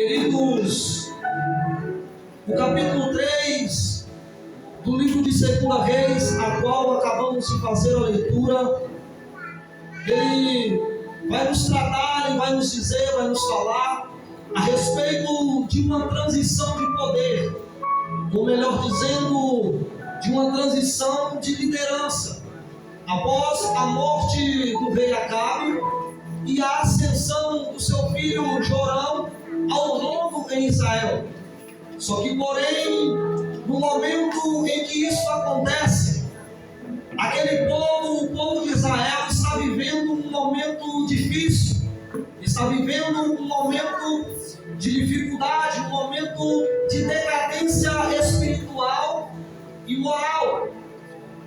Queridos, o capítulo 3 do livro de 2 Reis, a qual acabamos de fazer a leitura, ele vai nos tratar e vai nos dizer, vai nos falar a respeito de uma transição de poder, ou melhor dizendo, de uma transição de liderança, após a morte do rei Acabe e a ascensão do seu filho Jorão ao trono em Israel. Só que, porém, no momento em que isso acontece, aquele povo, o povo de Israel, está vivendo um momento difícil, está vivendo um momento de dificuldade, um momento de decadência espiritual e moral.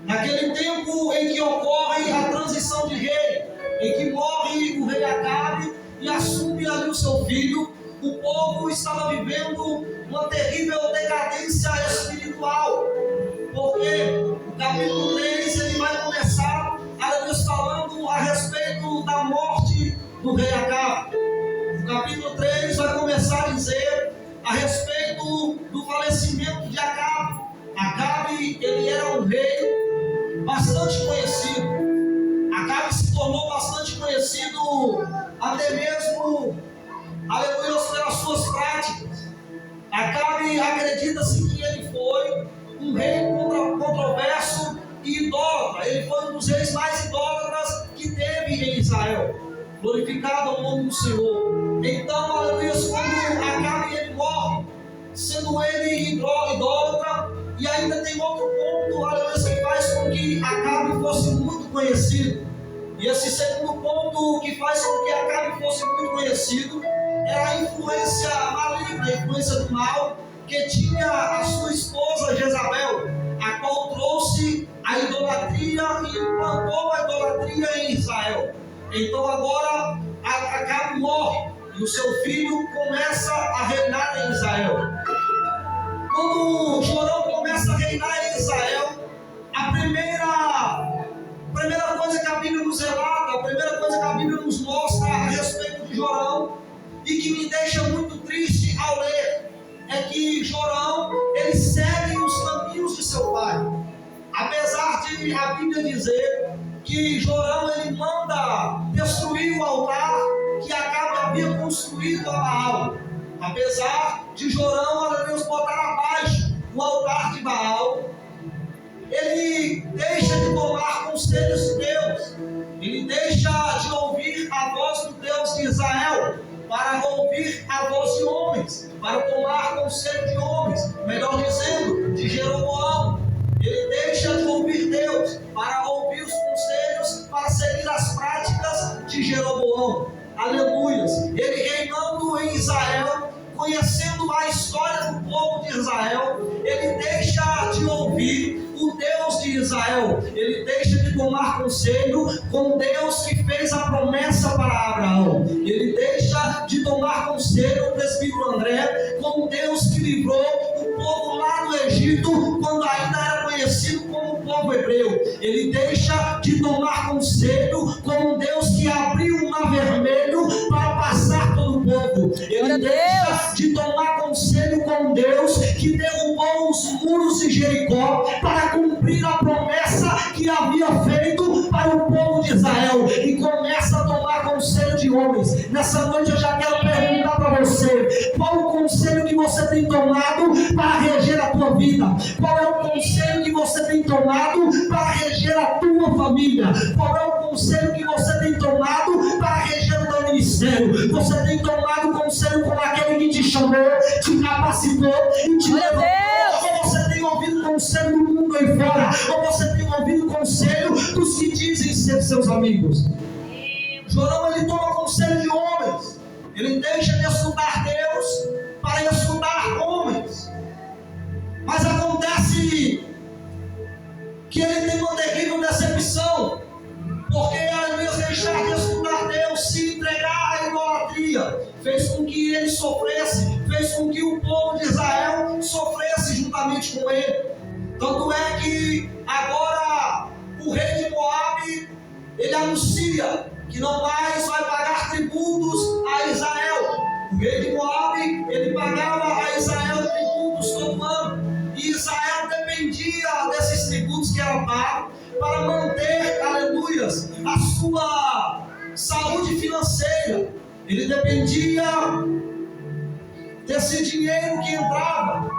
Naquele tempo em que ocorre a transição de rei, em que morre o rei Acabe e assume ali o seu filho, o povo estava vivendo uma terrível decadência espiritual, porque o capítulo 3 ele vai começar nos falando a respeito da morte do rei Acabe. O capítulo 3 vai começar a dizer a respeito do falecimento de Acabe. Acabe, ele era um rei bastante conhecido. Acabe se tornou bastante conhecido até mesmo, aleluia, pelas suas práticas. Acabe, acredita-se que ele foi um rei controverso e idólatra. Ele foi um dos reis mais idólatras que teve em Israel. Glorificado o nome do Senhor. Então, aleluia, quando Acabe ele morre, sendo ele idólatra, e ainda tem outro ponto, aleluia, que faz com que Acabe fosse muito conhecido. E esse segundo ponto que faz com que Acabe fosse muito conhecido era a influência maligna, a influência do mal, que tinha a sua esposa Jezabel, a qual trouxe a idolatria e implantou a idolatria em Israel. Então agora Acabe morre e o seu filho começa a reinar em Israel. Quando Jorão começa a reinar em Israel, a primeira coisa que a Bíblia nos relata, a primeira coisa que a Bíblia nos mostra a respeito de Jorão, e que me deixa muito triste ao ler, é que Jorão, ele segue os caminhos de seu pai. Apesar de a Bíblia dizer que Jorão, ele manda destruir o altar que Acabe havia construído a Baal. Apesar de Jorão, aleluia, botar abaixo o altar de Baal, ele deixa de tomar conselhos de Deus, ele deixa de ouvir a voz do Deus de Israel, para ouvir a voz de homens, para tomar conselho de homens, melhor dizendo, de Jeroboão. Ele deixa de ouvir Deus, para ouvir os conselhos, para seguir as práticas de Jeroboão. Aleluia! Ele reinando em Israel, conhecendo a história do povo de Israel, ele deixa de ouvir o Deus de Israel, ele deixa de tomar conselho com Deus que fez a promessa para Abraão, ele deixa de tomar conselho, o presbítero André, com Deus que livrou o povo lá do Egito, quando ainda era conhecido como o povo hebreu. Ele deixa de tomar conselho com Deus que abriu o mar vermelho para passar todo o povo. Ele deixa de tomar conselho com Deus que derrubou os muros de Jericó para cumprir a promessa que havia feito para o povo de Israel, e começa a tomar conselho de homens. Nessa noite eu já quero perguntar para você: qual o conselho que você tem tomado para reger a tua vida? Qual é o conselho que você tem tomado para reger a tua família? Qual é o conselho que você tem tomado para reger o teu ministério? Você tem tomado conselho com aquele que te chamou, te capacitou e te levou? Ou você tem ouvido conselho do mundo aí fora? Ou você tem ouvido conselho dos que dizem ser seus amigos? Jorão, ele toma conselho de homens. Ele deixa de estudar Deus para estudar homens. Mas acontece que ele tem uma terrível decepção, porque ao invés de deixar de estudar Deus, se entregar à idolatria, fez com que ele sofresse, fez com que o povo de Israel sofresse juntamente com ele. Tanto é que agora o rei de Moabe, ele anuncia que não mais vai pagar tributos a Israel. O rei de Moabe, a sua saúde financeira. Ele dependia desse dinheiro que entrava,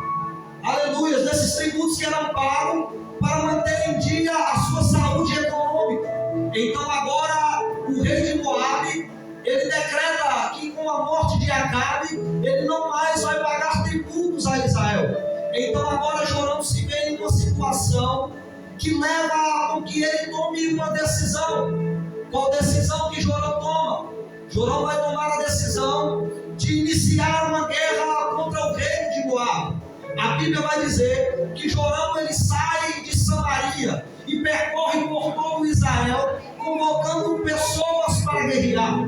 aleluia, desses tributos que eram pagos para manter em dia a sua saúde econômica. Então agora o rei de Moabe, ele decreta que com a morte de Acabe, ele não mais vai pagar tributos a Israel. Então agora Jorão se vê em uma situação que leva a que ele tome uma decisão. Qual decisão que Jorão toma? Jorão vai tomar a decisão de iniciar uma guerra contra o reino de Moabe. A Bíblia vai dizer que Jorão ele sai de Samaria e percorre por todo Israel, convocando pessoas para guerrear.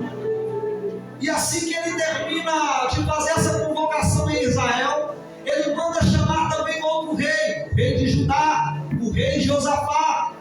E assim que ele termina de fazer essa convocação em Israel, ele manda chamar também outro rei, o rei de Judá, o rei Josafá.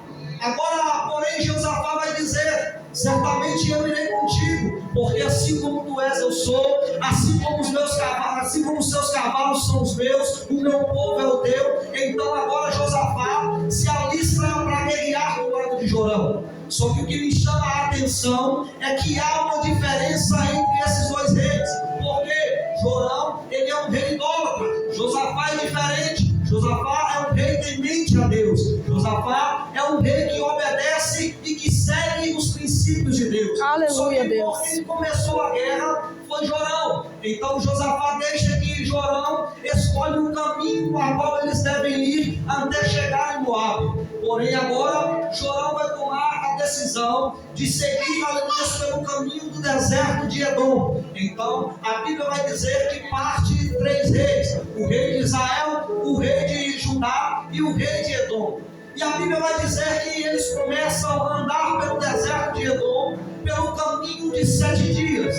Agora, porém, Josafá vai dizer: certamente eu irei contigo, porque assim como tu és, eu sou, assim como os meus cavalos, assim como os seus cavalos são os meus, o meu povo é o teu. Então agora Josafá se alista para guerrear do lado de Jorão. Só que o que me chama a atenção é que há uma diferença entre esses dois reis, porque Jorão, ele é um rei idólatra, Josafá é diferente. Josafá é um rei temente a Deus. Josafá é um rei que obedece e que segue os princípios de Deus. Aleluia, Deus. Quem começou a guerra foi Jorão. Então Josafá deixa que Jorão escolhe o caminho a qual eles devem ir até chegar em Moabe. Porém agora Jorão vai tomar a decisão de seguir, aleluia, pelo caminho do deserto de Edom. Então a Bíblia vai dizer que parte 3 reis: o rei de Israel, o rei de Judá e o rei de Edom. E a Bíblia vai dizer que eles começam a andar pelo deserto de Edom pelo caminho de 7 dias,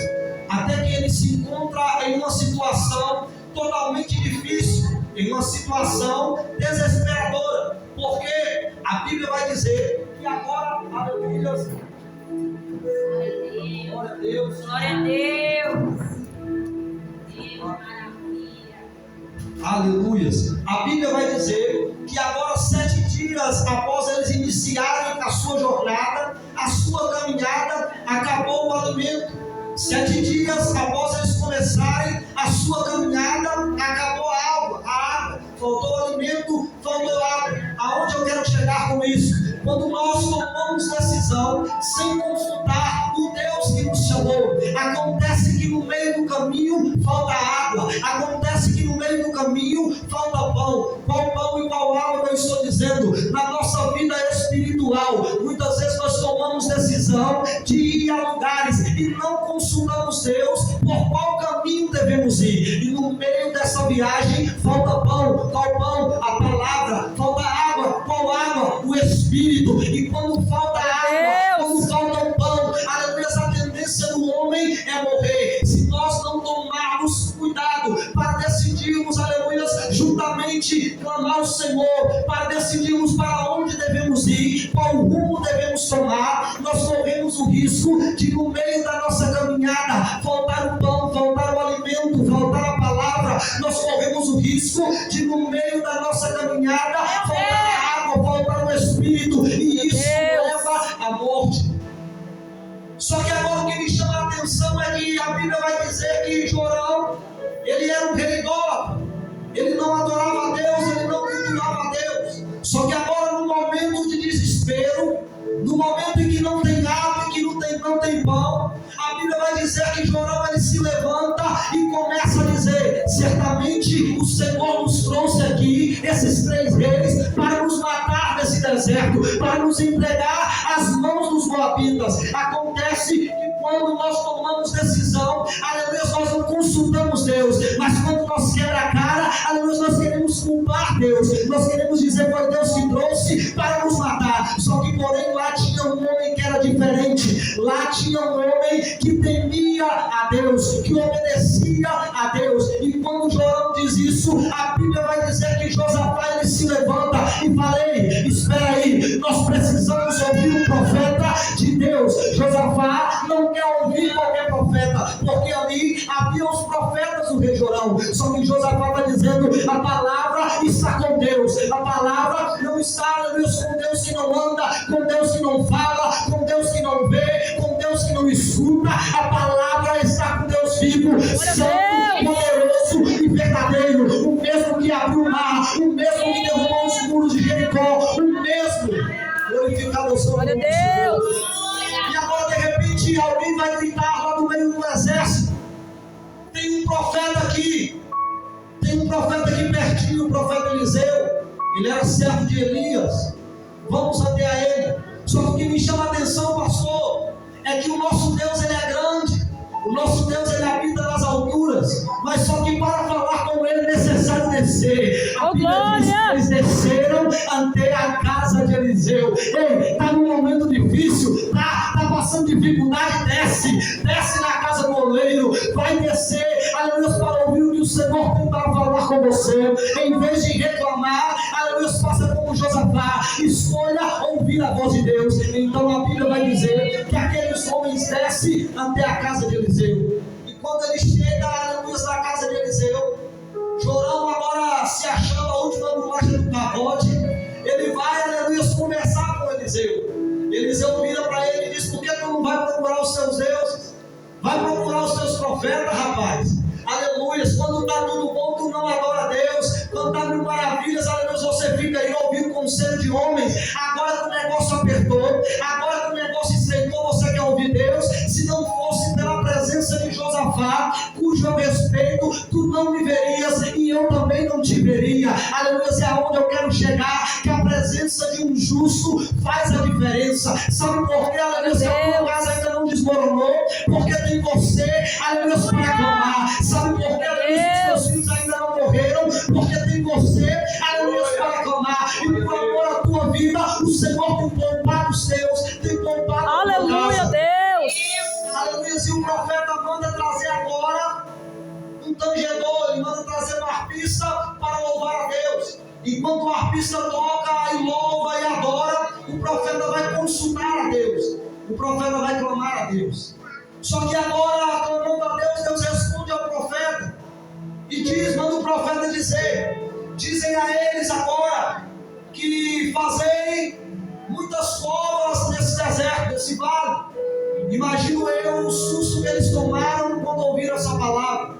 até que ele se encontra em uma situação totalmente difícil, em uma situação desesperadora, porque a Bíblia vai dizer que agora, aleluia, glória a Deus, Glória a Deus. aleluia. A Bíblia vai dizer que agora 7 dias após eles iniciarem a sua jornada, a sua caminhada, acabou o alimento. 7 dias após eles começarem a sua caminhada, acabou a água, faltou alimento, faltou água. Aonde eu quero chegar com isso? Quando nós tomamos decisão sem consultar o Deus que nos chamou, acontece que no meio do caminho falta água, acontece que no meio do caminho falta pão. Qual pão e qual água eu estou dizendo? Na nossa vida espiritual, muitas vezes nós tomamos decisão de ir a lugares e não consultamos Deus por qual caminho devemos ir. E no meio dessa viagem falta pão. Qual pão? A palavra. Falta água. Qual água? O Espírito. E quando falta água, quando falta o pão, aleluia, a tendência do homem é morrer. Se nós não tomarmos cuidado para decidirmos, aleluia, juntamente clamar ao Senhor, para decidirmos para onde devemos ir, qual rumo devemos tomar, nós corremos o risco de no meio da nossa caminhada faltar o pão, faltar o alimento, faltar a palavra. Nós corremos o risco de no meio da nossa caminhada faltar a água, faltar o Espírito, e isso leva à morte. Só que agora o que me chama a atenção é que a Bíblia vai dizer que Jorão, ele era um rei idólatra, ele não adorava a Deus, ele não cultuava a Deus. Só que agora, no momento de desespero, no momento em que não tem água, em que não tem pão, a Bíblia vai dizer que Jorão ele se levanta e começa a dizer: certamente o Senhor nos trouxe aqui, esses 3 reis, para nos matar nesse deserto, para nos entregar às mãos dos moabitas. Acontece que quando nós tomamos decisão, aleluia, nós não consultamos Deus, mas quando nós quebra a cara, aleluia, nós queremos culpar Deus, nós queremos dizer que foi Deus que trouxe para nos matar. Só que porém lá tinha um homem que era diferente, lá tinha um homem que temia a Deus, que obedecia a Deus. E quando Jorão diz isso, a Bíblia vai dizer que Josafá ele se levanta e fala: ei, espera aí, nós precisamos ouvir o profeta de Deus. Josafá não quer ouvir qualquer profeta, porque ali havia os profetas do rei Jorão. Só que Josafá está dizendo: a palavra está com Deus, a palavra não está com Deus que não anda, com Deus que não fala, com Deus que não a palavra está com Deus vivo, santo, poderoso e verdadeiro, o mesmo que abriu o mar, o mesmo que derrubou os muros de Jericó, o mesmo. Glorificado o seu nome, Senhor. E agora, de repente, alguém vai gritar lá no meio do exército: tem um profeta aqui, pertinho, o profeta Eliseu. Ele era servo de Elias. Vamos até a ele. Só que o que me chama a atenção, pastor, é que o nosso Deus, ele é grande. O nosso Deus, ele habita nas alturas. Mas só que para falar com ele é necessário descer. A Bíblia diz que eles desceram até a casa de Eliseu. Ei, está num momento difícil, está passando dificuldade, desce na casa do oleiro, vai descer, aleluia, para ouvir o que o Senhor tem para falar com você. Em vez de reclamar, aleluia, faça como Josafá, escolha ouvir a voz de Deus. Então a Bíblia vai dizer que aqueles homens descem até a casa de Eliseu. E quando ele chega, aleluia, na casa de Eliseu, Jorão, agora se achando a última bolacha do pacote, ele vai, aleluia, conversar com Eliseu. Eliseu vira para ele e diz: por que tu não vai procurar os seus deuses? Vai procurar os teus profetas, rapaz. Aleluia, quando está tudo bom, tu não adora a Deus. Quando está mil maravilhas, aleluia, você fica aí ouvindo conselho de homens. Agora que o negócio apertou, agora que o negócio estreitou, você quer ouvir Deus? Se não fosse pela presença de Josafá, cujo respeito tu não me verias e eu também não te veria. Aleluia, é aonde eu quero chegar, que a presença de um justo faz a diferença. Sabe por quê? Aleluia, a tua casa ainda não desmoronou, porque tem você, aleluia, para clamar. Sabe por quê? Aleluia, os teus filhos ainda não morreram, porque tem você, aleluia, para clamar. E por amor à tua vida, o Senhor tem poupado os teus, tem poupado a tua casa. Aleluia, Deus. Aleluia, e o profeta manda trazer agora um tangedor, ele manda trazer uma arpista para louvar a Deus. Enquanto o arpista toca e louva e adora, o profeta vai consultar a Deus, o profeta vai clamar a Deus. Só que agora, clamando a Deus, Deus responde ao profeta e diz, manda o profeta dizer: dizem a eles agora que fazei muitas covas nesse deserto, nesse vale. Imagino eu o susto que eles tomaram quando ouviram essa palavra.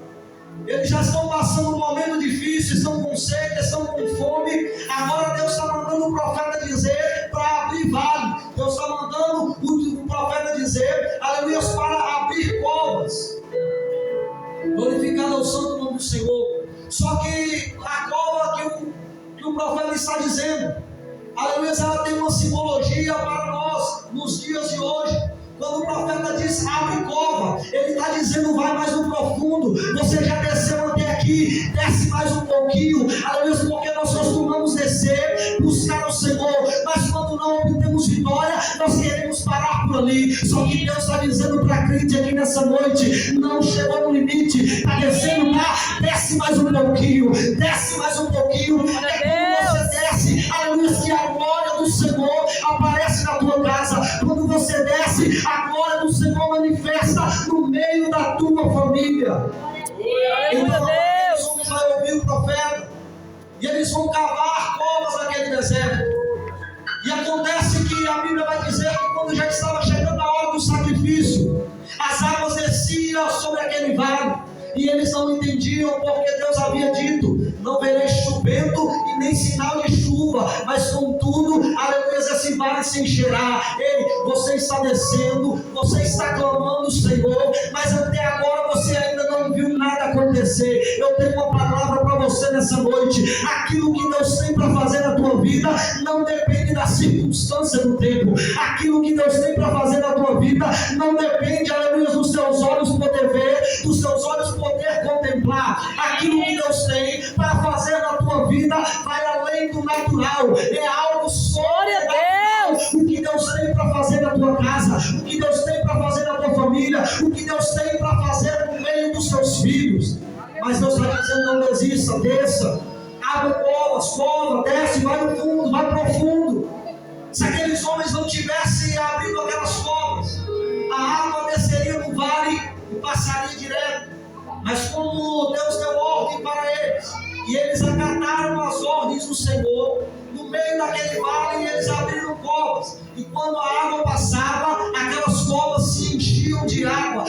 Eles já estão passando um momento difícil, estão com sede, estão com fome. Agora Deus está mandando o profeta dizer para abrir vale. Deus está mandando o profeta dizer, aleluia, para abrir covas. Glorificado é o santo nome do Senhor. Só que a cova que o profeta está dizendo, aleluia, ela tem uma simbologia para nós nos dias de hoje. Quando o profeta diz abre cova, ele está dizendo vai mais no profundo. Você já desceu até aqui, desce mais um pouquinho. Aleluia, porque nós costumamos descer, buscar o Senhor, mas quando não obtemos vitória, nós queremos parar por ali. Só que Deus está dizendo para a crente aqui nessa noite: não chegou no limite, está descendo, tá? Desce mais um pouquinho, desce mais um pouquinho. É quando você desce, aleluia, que a glória do Senhor aparece na tua casa. Quando você desce, a glória do Senhor manifesta no meio da tua família. Então, eles vão ouvir o profeta e eles vão cavar covas naquele deserto. E acontece que a Bíblia vai dizer que quando já estava chegando a hora do sacrifício, as águas desciam sobre aquele vale. E eles não entendiam porque Deus havia dito: não verei chovendo e nem sinal de chuva, mas contudo, aleluia, esse vale se encherá. Ei, você está descendo, você está clamando o Senhor, mas até agora você ainda não viu nada acontecer. Eu tenho uma palavra para você nessa noite: aquilo que Deus tem para fazer na tua vida não depende da circunstância do tempo. Aquilo que Deus tem para fazer na tua vida não depende, aleluia, dos teus olhos poder ver, dos teus olhos poder contemplar. Aquilo que Deus tem para fazer na tua vida vai além do natural, é algo sobrenatural. O que Deus tem para fazer na tua casa, o que Deus tem para fazer na tua família, o que Deus tem para fazer no meio dos seus filhos. Mas Deus está dizendo: não desista, desça, abre cova, desce, vai no fundo, vai profundo. Se aqueles homens não tivessem abrido aquelas covas, a água desceria no vale e passaria direto. Mas como Deus deu ordem para eles, e eles acataram as ordens do Senhor, no meio daquele vale eles abriram covas, e quando a água passava, aquelas covas se enchiam de água,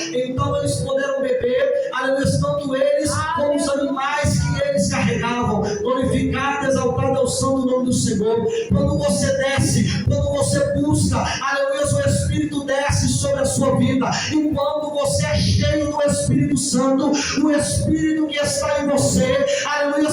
Senhor. Quando você desce, quando você busca, aleluia, o Espírito desce sobre a sua vida. E quando você é cheio do Espírito Santo, o Espírito que está em você, aleluia,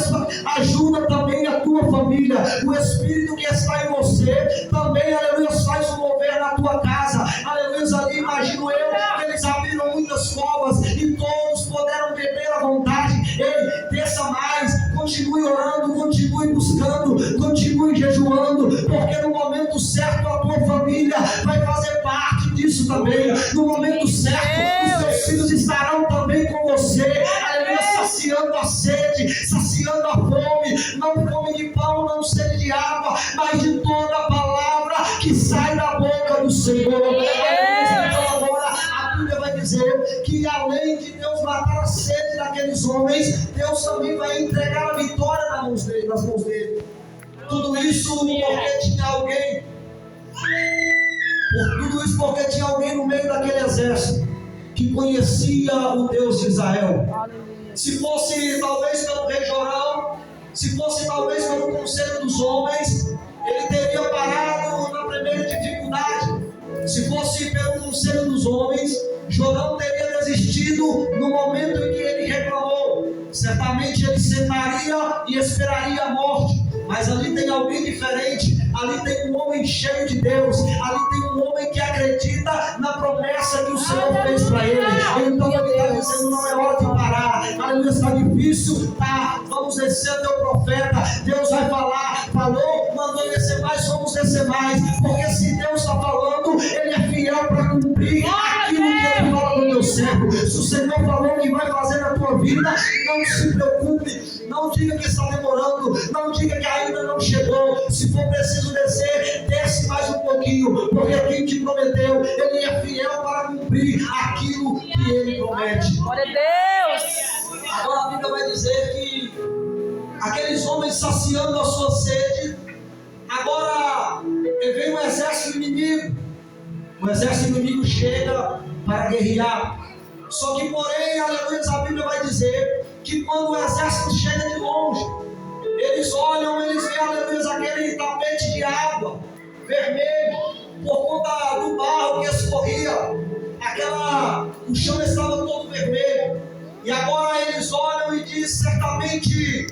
ajuda também a tua família. O Espírito que está em você também, aleluia, faz o mover na tua casa. Aleluia, ali imagino eu que eles abriram muitas covas e todos puderam beber à vontade. Ei, desça mais, continue orando, continue buscando, continue jejuando, porque no momento certo a tua família vai fazer parte disso também. No momento certo, os teus filhos estarão também com você, aleluia, saciando a sede, saciando a fome, não fome de pão, não sede de água, mas de toda a palavra que sai da boca do Senhor. Então agora a Bíblia vai dizer que além de Deus matar a sede daqueles homens, Deus também vai entregar a vitória nas mãos dele. Tudo isso porque tinha alguém, porque tinha alguém no meio daquele exército que conhecia o Deus de Israel. Se fosse talvez pelo rei Jorão, se fosse talvez pelo conselho dos homens, ele teria parado na primeira dificuldade. Se fosse pelo conselho dos homens, Jorão teria desistido no momento em que ele reclamou. Certamente ele sentaria e esperaria a morte. Mas ali tem alguém diferente. Ali tem um homem cheio de Deus. Ali tem um homem que acredita na promessa que o Senhor fez para ele. Então ele está dizendo: não é hora de parar. Aleluia, está difícil, tá? Vamos descer até o profeta. Deus vai falar. Falou, mandou descer mais, vamos descer mais. Porque se Deus está falando, ele é fiel para cumprir aquilo que ele fala no teu servo. Se o Senhor falou que vai fazer na tua vida, não se preocupe. Não diga que está demorando. Não diga que ainda não chegou. Se for preciso descer, desce mais um pouquinho, porque quem te prometeu, ele é fiel para cumprir aquilo que ele promete. Glória a Deus. Agora a Bíblia vai dizer que aqueles homens saciando a sua sede, agora vem um exército inimigo. O exército inimigo chega para guerrear. Só que porém, aleluia, a Bíblia vai dizer que quando o exército chega de longe, eles olham, eles veem, aleluia, aquele tapete de água vermelho, por conta do barro que escorria, o chão estava todo vermelho. E agora eles olham e dizem: certamente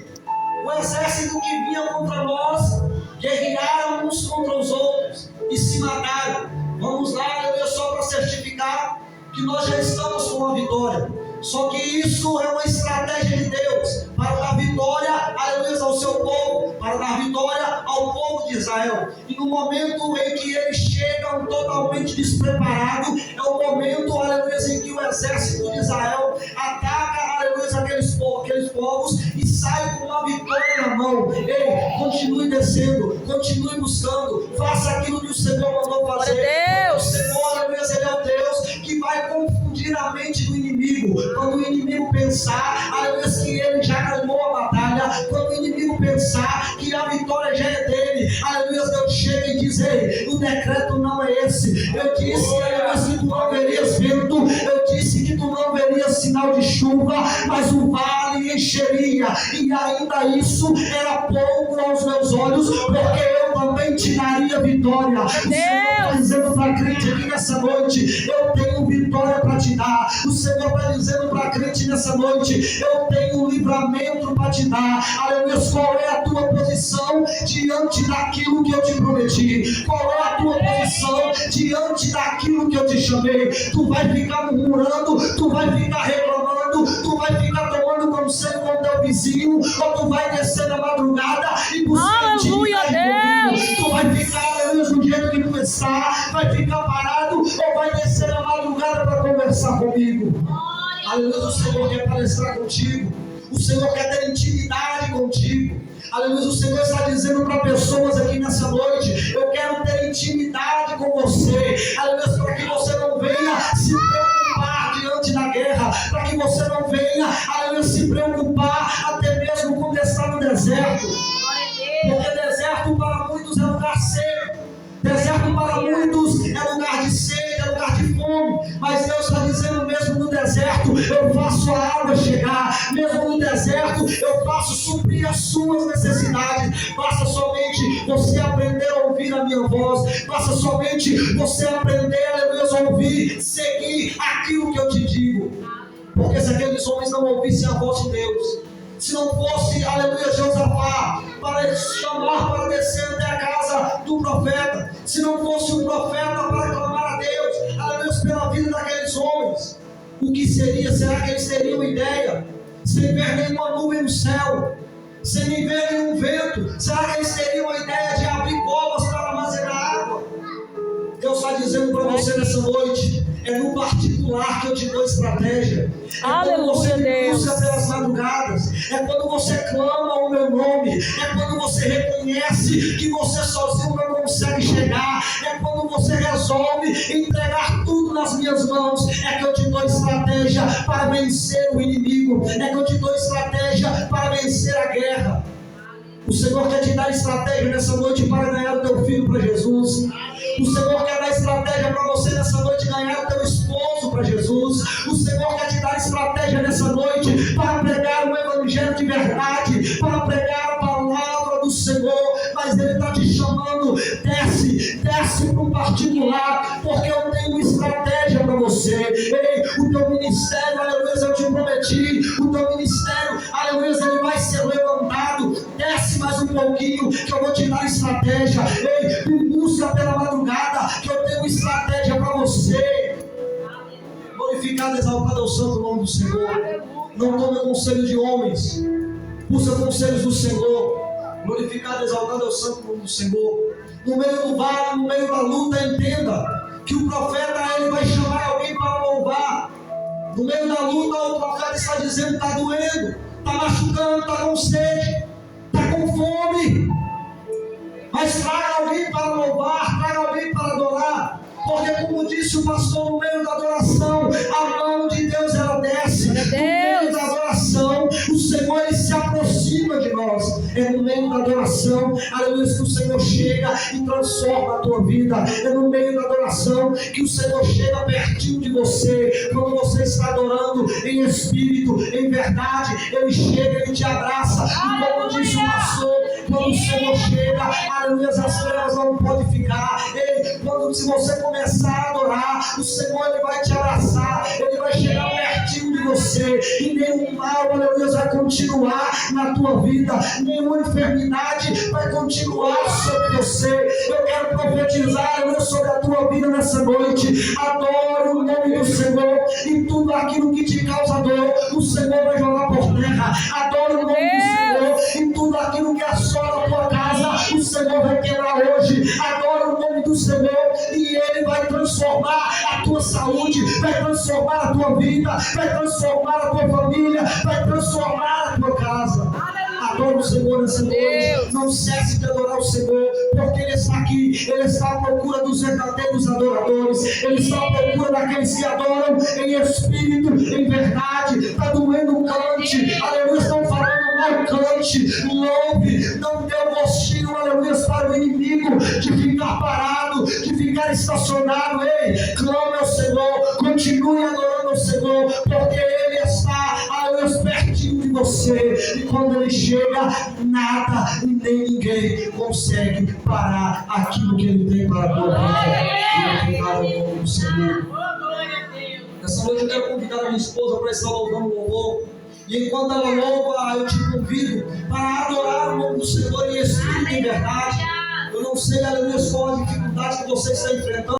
o exército que vinha contra nós guerrearam uns contra os outros e se mataram. Vamos lá, aleluia, só para certificar que nós já estamos com a vitória. Só que isso é uma estratégia de Deus para dar vitória, aleluia, ao seu povo, para dar vitória ao povo de Israel. E no momento em que eles chegam totalmente despreparados, é o momento, aleluia, em que o exército de Israel ataca, aleluia, aqueles povos e sai com uma vitória na mão. Ei, continue descendo, continue buscando, faça aquilo que o Senhor mandou fazer. O Senhor, aleluia, ele é o Deus que vai confundir a mente do inimigo. Quando o inimigo pensar, aleluia, que ele já ganhou a batalha, quando o inimigo pensar que a vitória já é dele, aleluia, Deus chega e diz: ei, o decreto não é esse. Eu disse, aleluia, que tu não verias vento, eu disse que tu não verias sinal de chuva, mas o vale encheria, e ainda isso era pouco aos meus olhos, porque eu também te daria vitória. O Senhor está dizendo para a crente aqui nessa noite: eu tenho vitória para te dar. O Senhor está dizendo para a crente nessa noite: eu tenho livramento para te dar. Aleluia, qual é a tua posição diante daquilo que eu te prometi? Qual é a tua posição diante daquilo que eu te chamei? Tu vai ficar murmurando, tu vai ficar reclamando, tu vai ficar tomando conselho com o teu vizinho, ou tu vai descer na madrugada e buscar intimidade comigo? Tu vai ficar, aleluia, do jeito que tu está, vai ficar parado, ou vai descer na madrugada para conversar comigo? Aleluia, o Senhor quer palestrar contigo. O Senhor quer ter intimidade contigo. Aleluia, o Senhor está dizendo para pessoas aqui nessa noite: eu quero ter intimidade com você. Aleluia, para que você não venha se preocupar diante da guerra, para que você não venha, aleluia, se preocupar até mesmo quando está no deserto. Porque deserto para muitos é lugar seco. Deserto para muitos é lugar de sede, é lugar de fome. Mas Deus está dizendo mesmo no deserto: eu faço a água chegar. mesmo no deserto, eu faço suprir as suas necessidades. Basta somente você aprender a ouvir a minha voz, basta somente você aprender, aleluia, a ouvir, seguir aquilo que eu te digo. Porque se aqueles homens não ouvissem a voz de Deus, se não fosse, aleluia, Josafá para chamar para descer até a casa do profeta, se não fosse o profeta para clamar a Deus, aleluia, pela vida daqueles homens, o que seria? Será que eles teriam ideia? Sem ver nenhuma nuvem no céu, sem ver nenhum vento, será que eles teriam a ideia de abrir covas para armazenar água? Deus está dizendo para você nessa noite, é no particular que eu te dou estratégia. É quando você me busca pelas madrugadas, é quando você clama o meu nome, é quando você reconhece que você sozinho não consegue chegar, é quando você resolve entregar tudo nas minhas mãos, é que eu te dou estratégia para vencer o inimigo, é que eu te dou estratégia para vencer a guerra. O Senhor quer te dar estratégia nessa noite para ganhar o teu filho para Jesus. O Senhor quer dar estratégia para você nessa noite ganhar o teu esposo para Jesus. O Senhor quer te dar estratégia nessa noite para pregar o evangelho de verdade, para pregar a palavra do Senhor. Mas Ele está te chamando, desce para um particular, porque eu tenho uma estratégia para você. Ei, o teu ministério, aleluia, eu te prometi, o teu ministério, aleluia, ele vai ser levantado. Desce mais um pouquinho, que eu vou te dar estratégia. Ei, me busca pela madrugada, que eu tenho estratégia para você. Glorificado, exaltado é o santo nome do Senhor. Não tome conselho de homens, busca conselhos do Senhor. Glorificado, exaltado é o santo nome do Senhor. No meio do vale, no meio da luta, entenda que o profeta, ele vai chamar alguém para louvar. No meio da luta, o profeta está dizendo: está doendo, está machucando, está com sede, está com fome. Mas traga alguém para louvar, traga alguém para adorar. Porque, como disse o pastor, no meio da adoração, a mão de Deus, ela desce. No meio da adoração, o Senhor, ele se aproxima de nós. É no meio da adoração, aleluia, que o Senhor chega e transforma a tua vida. É no meio da adoração que o Senhor chega pertinho de você. Quando você está adorando em espírito, em verdade, Ele chega e te abraça. E como disse o pastor, quando o Senhor chega, aleluia, as trevas não podem ficar. Ei, se você começar a adorar, o Senhor, ele vai te abraçar, ele vai chegar pertinho de você, e nenhum mal, aleluia, vai continuar na tua vida, nenhuma enfermidade vai continuar sobre você. Eu quero profetizar, aleluia, sobre a tua vida nessa noite. Adore o nome do Senhor, e tudo aquilo que te causa dor, o Senhor vai jogar por terra. Adore o nome do Senhor, e tudo aquilo que assola a tua casa, o Senhor vai quebrar hoje. Adore o nome do Senhor, e Ele vai transformar a tua saúde, vai transformar a tua vida, vai transformar a tua família, vai transformar a tua casa. Adore o Senhor nessa noite. Não cesse de adorar o Senhor, porque Ele está aqui. Ele está à procura dos verdadeiros adoradores. Ele está à procura daqueles que adoram em espírito, em verdade. Está doendo o cante, aleluia, estão falando mal, cante, louve. Não dê um gostinho, aleluia, para o inimigo de ficar parado, de ficar estacionado. Ei, clame ao Senhor, continue adorando ao Senhor, porque Ele está, aleluia, pertinho de você. E quando Ele chega, nada e nem ninguém consegue parar aquilo que Ele tem para a tua vida. Glorificado o nome do Senhor. Nessa noite eu quero convidar a minha esposa para estar louvando o louvor. E enquanto ela louva, eu te convido para adorar o nome do Senhor em espírito e em verdade. Eu não sei, aleluia, qual a dificuldade que você está enfrentando.